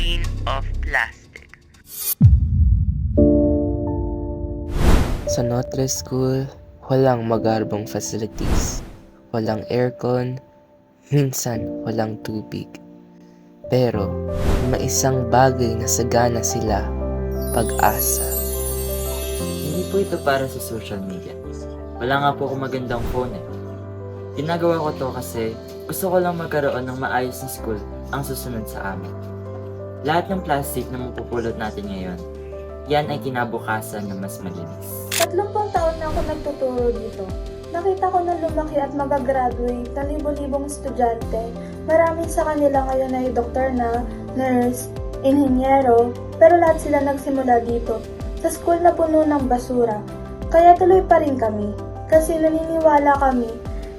Queen of Plastic. Sa Notre School, walang magarbong facilities. Walang aircon, minsan walang tubig. Pero may isang bagay na sagana sila, pag-asa. Hindi po ito para sa social media. Wala nga po akong magandang phone eh. Ginagawa ko to kasi gusto ko lang magkaroon ng maayos na school ang susunod sa amin. Lahat ng plastic na mapupulot natin ngayon, yan ay kinabukasan na mas malinis. 30 taon na ako nagtuturo dito. Nakita ko na lumaki at magagraduate na libo-libong estudyante. Marami sa kanila ngayon ay doktor na, nurse, inhenyero, pero lahat sila nagsimula dito, sa school na puno ng basura. Kaya tuloy pa rin kami, kasi naniniwala kami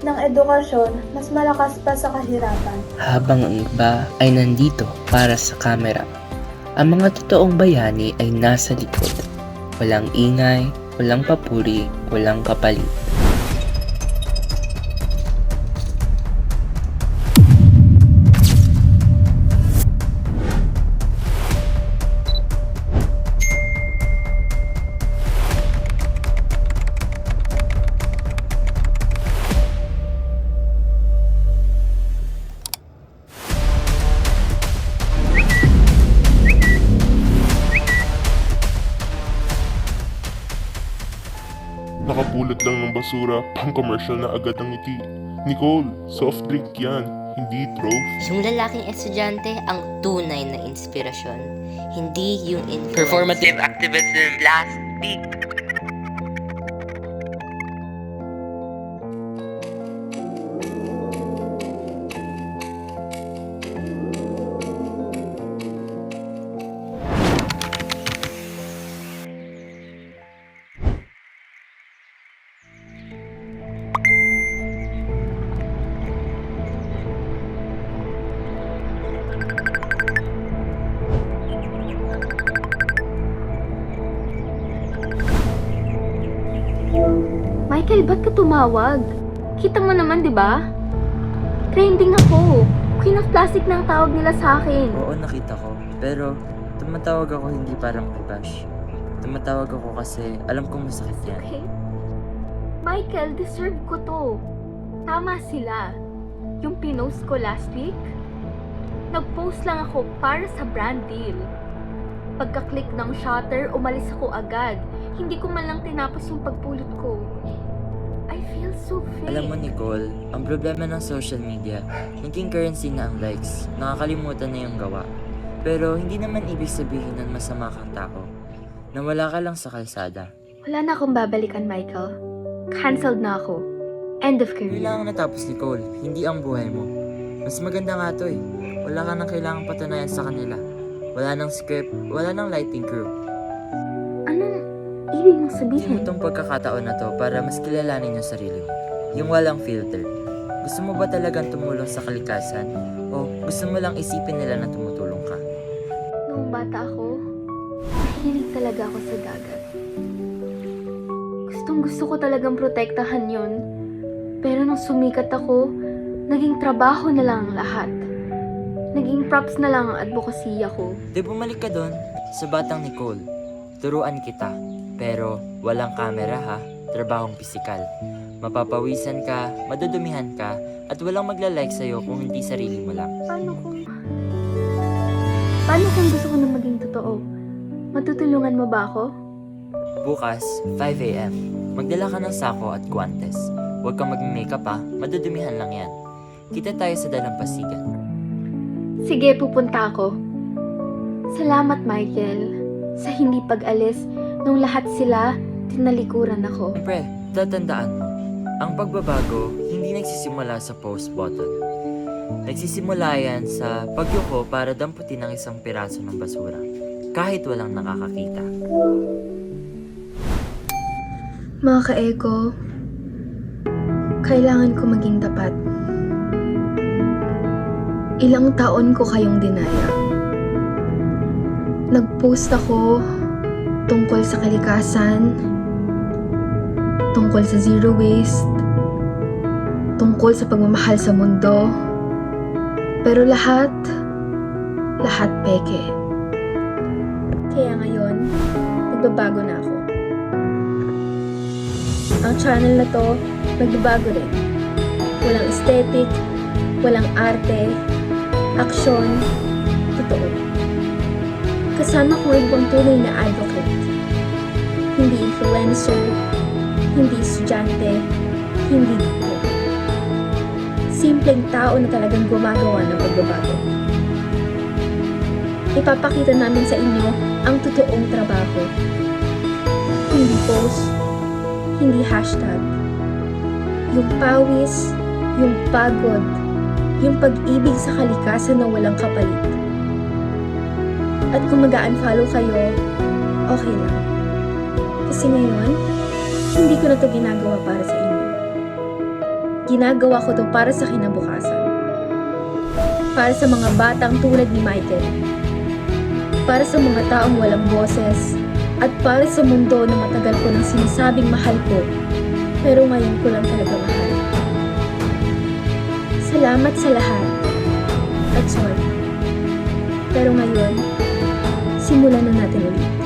ng edukasyon mas malakas pa sa kahirapan. Habang ang iba ay nandito para sa kamera, ang mga totoong bayani ay nasa likod. Walang ingay, walang papuri, walang kapalit. Nakapulot lang ng basura, pang-commercial na agad ang ngiti. Nicole, soft drink yan, hindi trophy. Yung lalaking estudyante ang tunay na inspirasyon, hindi yung influence. Performative activism last week. Michael, ba't ka tumawag? Kita mo naman, di ba? Trending ako. Queen of Plastic na ang tawag nila sa akin. Oo, nakita ko. Pero tumatawag ako hindi para makibash. Tumatawag ako kasi alam kong masakit yan. Okay? Michael, deserve ko to. Tama sila. Yung pinost ko last week, nag-post lang ako para sa brand deal. Pagka-click ng shutter, umalis ako agad. Hindi ko man lang tinapos yung pagpulot ko. I feel so fake. Alam mo Nicole, ang problema ng social media, naging currency na ang likes. Nakakalimutan na yung gawa. Pero hindi naman ibig sabihin ng masama kang tao. Nawala ka lang sa kalsada. Wala na akong babalikan, Michael. Cancelled na ako. End of career. Kailangan natapos Nicole, hindi ang buhay mo. Mas maganda nga to eh. Wala ka nang kailangang patunayan sa kanila. Wala nang script, wala nang lighting crew. Anong ibig mong Hindi mo sabihin? tong pagkakataon na to para mas kilalanin yung sarili mo. Yung walang filter. Gusto mo ba talagang tumulong sa kalikasan? O gusto mo lang isipin nila na tumutulong ka? Noong bata ako, nahilig talaga ako sa dagat. Gustong gusto ko talagang protektahan yon. Pero nung sumikat ako, naging trabaho na lang ang lahat. Naging props na lang ang advokasya ko. Di bumalik ka doon sa batang Nicole. Turuan kita. Pero walang camera ha, trabahong pisikal. Mapapawisan ka, madudumihan ka, at walang magla-like sa'yo kung hindi sarili mo lang. Paano kung gusto ko na maging totoo? Matutulungan mo ba ako? Bukas, 5 a.m. Magdala ka ng sako at guantes. Huwag kang mag-makeup ha, madudumihan lang yan. Kita tayo sa dalampasigan. Sige, pupunta ako. Salamat, Michael. Sa hindi pag-alis, nung lahat sila, tinalikuran ako. Siyempre, tatandaan mo, ang pagbabago hindi nagsisimula sa post button. Nagsisimula yan sa pagyuko para damputin ang isang piraso ng basura, kahit walang nakakakita. Mga ka-ego, kailangan ko maging tapat. Ilang taon ko kayong dinaya. Nag-post ako tungkol sa kalikasan, tungkol sa zero waste, tungkol sa pagmamahal sa mundo. Pero lahat, lahat peke. Kaya ngayon, nagbabago na ako. Ang channel na to, nagbabago rin. Walang aesthetic, walang arte, aksyon, totoo. Kasama ko ibang tunay na advocate. Hindi influencer, hindi estudyante, hindi guro. Simpleng tao na talagang gumagawa ng pagbabago. Ipapakita namin sa inyo ang totoong trabaho. Hindi post, hindi hashtag. Yung pawis, yung pagod, yung pag-ibig sa kalikasan na walang kapalit. At kung mag-unfollow kayo, okay lang. Kasi ngayon, hindi ko na to ginagawa para sa inyo. Ginagawa ko to para sa kinabukasan. Para sa mga batang tulad ni Michael. Para sa mga taong walang boses. At para sa mundo na matagal ko nang sinasabing mahal ko, pero ngayon ko lang talaga mahal. Salamat sa lahat. At sorry. Pero ngayon, simulan na natin ulit.